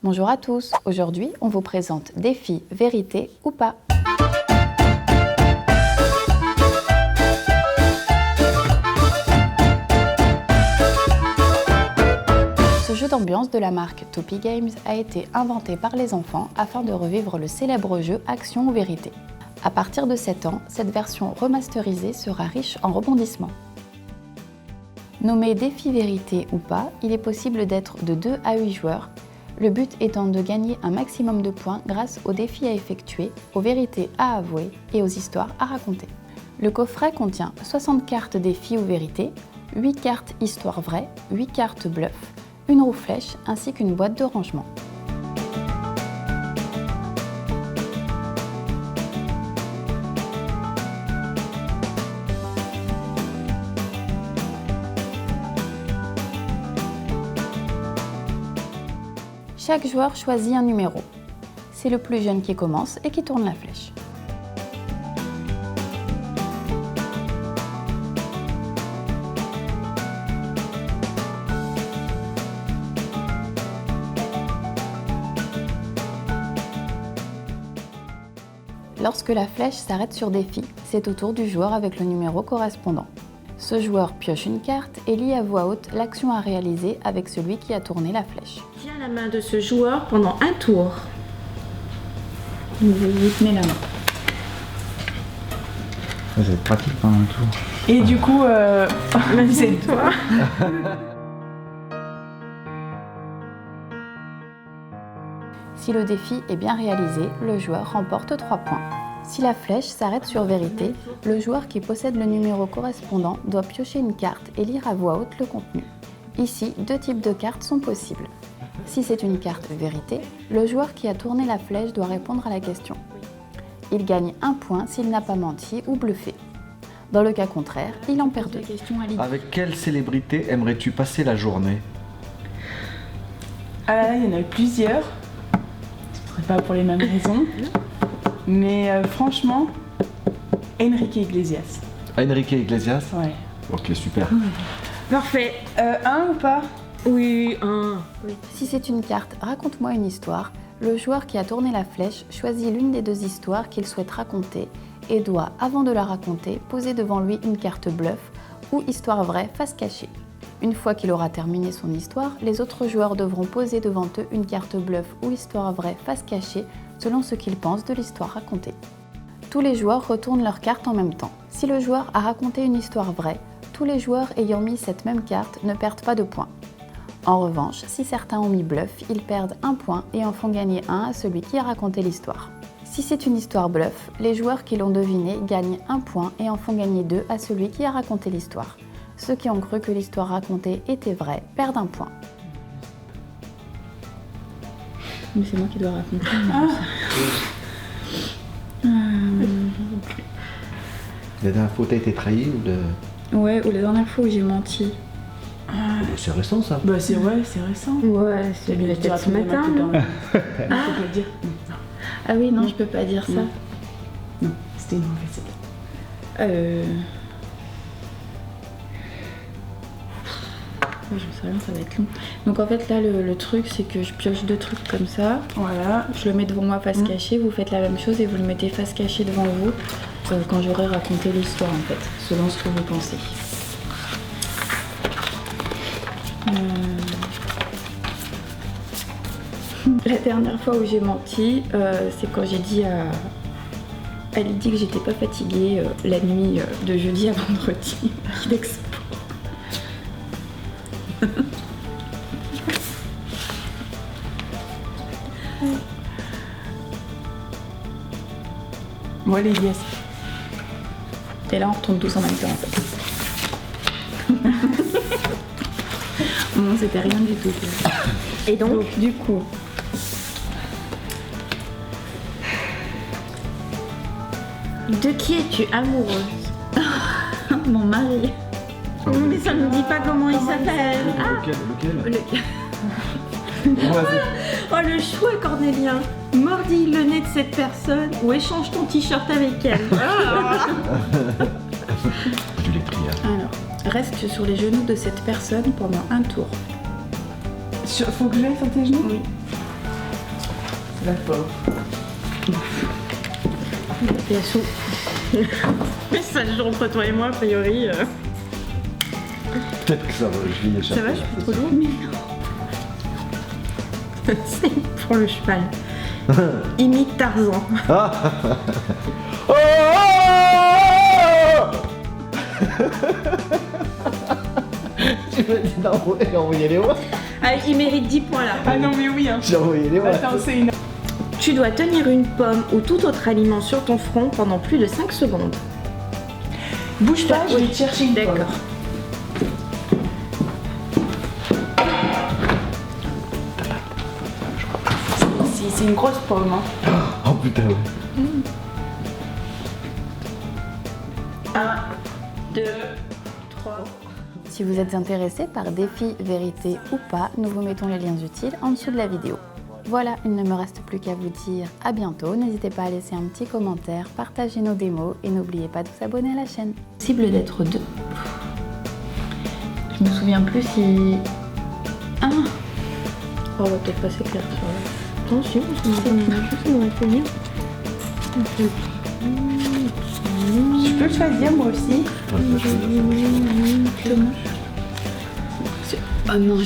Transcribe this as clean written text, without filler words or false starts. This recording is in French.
Bonjour à tous, aujourd'hui on vous présente Défi, vérité ou pas. Ce jeu d'ambiance de la marque Topi Games a été inventé par les enfants afin de revivre le célèbre jeu Action ou Vérité. À partir de 7 ans, cette version remasterisée sera riche en rebondissements. Nommé Défi, vérité ou pas, il est possible d'être de 2 à 8 joueurs, le but étant de gagner un maximum de points grâce aux défis à effectuer, aux vérités à avouer et aux histoires à raconter. Le coffret contient 60 cartes défis ou vérités, 8 cartes histoire vraie, 8 cartes bluff, une roue flèche ainsi qu'une boîte de rangement. Chaque joueur choisit un numéro. C'est le plus jeune qui commence et qui tourne la flèche. Lorsque la flèche s'arrête sur défi, c'est au tour du joueur avec le numéro correspondant. Ce joueur pioche une carte et lit à voix haute l'action à réaliser avec celui qui a tourné la flèche. Tiens la main de ce joueur pendant un tour. Vous lui tenez la main. Ça va être pratique pendant un tour. Et du coup, c'est toi. Si le défi est bien réalisé, le joueur remporte 3 points. Si la flèche s'arrête sur vérité, le joueur qui possède le numéro correspondant doit piocher une carte et lire à voix haute le contenu. Ici, 2 types de cartes sont possibles. Si c'est une carte vérité, le joueur qui a tourné la flèche doit répondre à la question. Il gagne 1 point s'il n'a pas menti ou bluffé. Dans le cas contraire, il en perd 2. Avec quelle célébrité aimerais-tu passer la journée? Ah là, il y en a eu plusieurs. C'est pas pour les mêmes raisons. Mais franchement, Enrique Iglesias. Enrique Iglesias? Ouais. Ok, super. Parfait. Un ou pas? Oui, un. Oui. Si c'est une carte « Raconte-moi une histoire », le joueur qui a tourné la flèche choisit l'une des 2 histoires qu'il souhaite raconter et doit, avant de la raconter, poser devant lui une carte bluff ou histoire vraie face cachée. Une fois qu'il aura terminé son histoire, les autres joueurs devront poser devant eux une carte bluff ou histoire vraie face cachée selon ce qu'ils pensent de l'histoire racontée. Tous les joueurs retournent leur carte en même temps. Si le joueur a raconté une histoire vraie, tous les joueurs ayant mis cette même carte ne perdent pas de points. En revanche, si certains ont mis bluff, ils perdent 1 point et en font gagner 1 à celui qui a raconté l'histoire. Si c'est une histoire bluff, les joueurs qui l'ont devinée gagnent 1 point et en font gagner 2 à celui qui a raconté l'histoire. Ceux qui ont cru que l'histoire racontée était vraie perdent 1 point. Mais c'est moi qui dois raconter. La dernière fois, t'as été trahi ou de... Ouais, ou la dernière fois où j'ai menti. C'est récent ça. Bah c'est vrai, c'est récent. Ouais, c'est peut-être ce matin. Faut pas le dire. Ah oui, non, je peux pas dire ça. Non, c'était une mauvaise idée. J'en sais rien, ça va être long. Donc en fait là le truc c'est que je pioche 2 trucs comme ça. Voilà. Je le mets devant moi face cachée, vous faites la même chose et vous le mettez face cachée devant vous quand j'aurai raconté l'histoire en fait, selon ce que vous pensez. La dernière fois où j'ai menti, c'est quand j'ai dit à Lydie que j'étais pas fatiguée la nuit de jeudi à vendredi à l'expo. Moi les yes. Et là on retourne tous en même temps en fait. Non, c'était rien du tout. Et donc Du coup, de qui es-tu amoureuse? mon mari. Mais ça ne me dit pas comment il s'appelle. Lequel Oh le chouette Cornélien. Mordis le nez de cette personne ou échange ton t-shirt avec elle. Je l'ai pris. Alors, reste sur les genoux de cette personne pendant un tour. Faut que j'aille sur tes genoux? Oui. La pauvre. Et sous. Mais ça joue entre toi et moi, a priori. Peut-être que ça va, je vais y échapper. Ça va, je suis trop lourd. Mais non. C'est pour le cheval. Imite Tarzan. Ah oh tu m'as dit d'envoyer les voix. Allez, il mérite 10 points là. Ah non mais oui hein. J'ai envoyé les voix. Attends, c'est une... Tu dois tenir une pomme ou tout autre aliment sur ton front pendant plus de 5 secondes. Bouge pas, je vais te chercher une D'accord. pomme. C'est une grosse pomme hein. Oh putain ouais. 1, 2, 3. Si vous êtes intéressé par défi, vérité ou pas, nous vous mettons les liens utiles en dessous de la vidéo. Voilà, il ne me reste plus qu'à vous dire à bientôt. N'hésitez pas à laisser un petit commentaire, partager nos démos et n'oubliez pas de vous abonner à la chaîne. Possible d'être 2. Je me souviens plus si... Ah, On va peut-être pas s'éclairer sur la... Attention, ça m'aurait fait bien. Je peux choisir moi aussi. oh non.